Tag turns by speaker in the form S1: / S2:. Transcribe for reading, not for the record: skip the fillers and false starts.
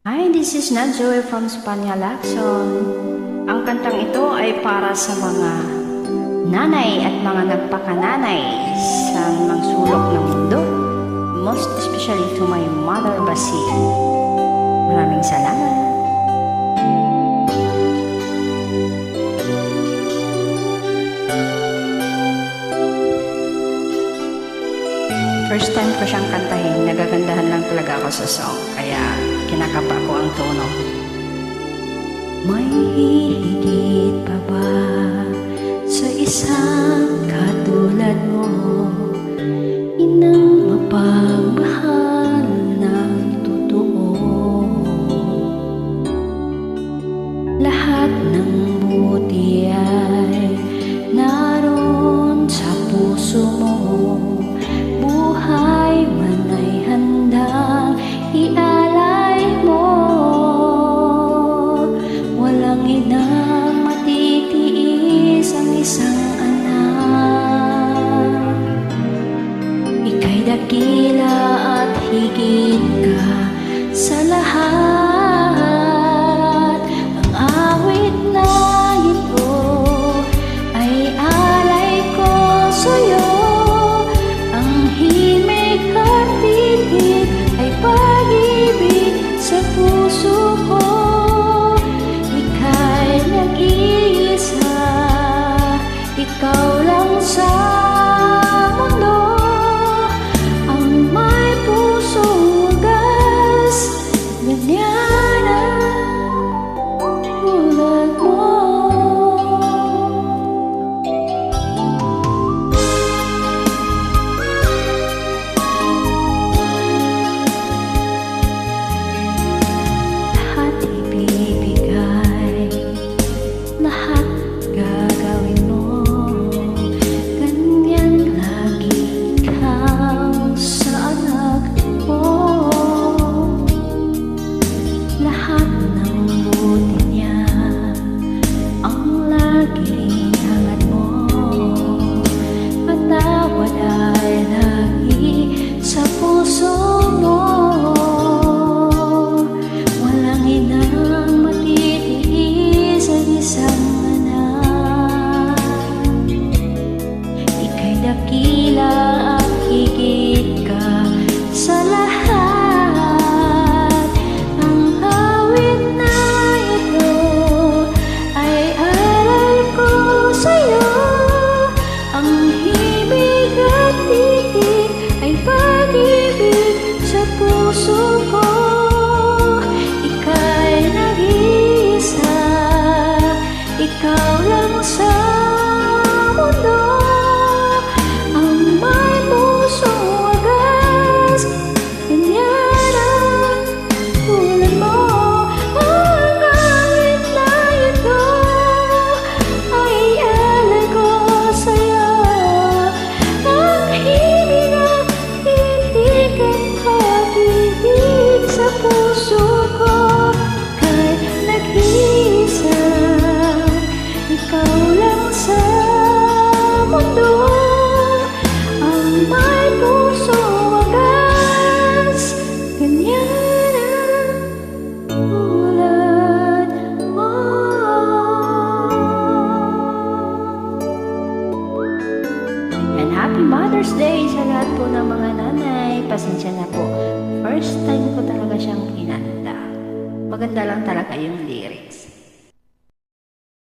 S1: Hi, this is Nadjoy from Spanya Lacson. Ang kantang ito ay para sa mga nanay at mga nagpakananay sa mga sulok ng mundo. Most especially to my mother, Basi. Maraming salamat. First time ko siyang kantahin, nagagandahan lang talaga ako sa song, kaya kinakapa ko ang tono. May hihigit pa ba sa isang katulad mo, inang mapagmahal ng totoo? Lahat ng buti ay naroon sa puso mo, buhay man ay handang ialay mo. Walang inang matitiis ang isang anak. Ika'y dakila at higit ka sa lahat. Ang awit na ito ay alay ko sa'yo. Ang himig at titig ay pag-ibig sa puso ko. Ika'y nag-iisa, ikaw lang sa mundo, ang may pusong wagas, ganyan ang tulad mo. Lahat ibibigay, lahat gagawin mo, ganyan lagi ikaw sa anak ko. Lahat ng buti niya ang laging hangad mo, patawad ay lagi sa puso mo. Walang inang matitiis ang isang anak. Ika'y dakila at higit ka sa lahat. Ang awit na ito ay aral ko sa'yo. Ang himig at titig ay pag-ibig sa puso ko. Ika'y nag-iisa, ikaw lang sa mundo, ang may pusong wagas, ganyan ang tulad mo. Ang awit na ito ay alay ko sa'yo. Ang himig at titig ay pag-ibig sa puso ko. Ika'y nag-iisa, ikaw lang sa mundo, ang may pusong wagas, ganyan ang tulad mo. And happy Mother's Day sa lahat po ng mga nanay. Pasensya na po, first time ko talaga siyang kinanta. Maganda lang talaga yung lyrics.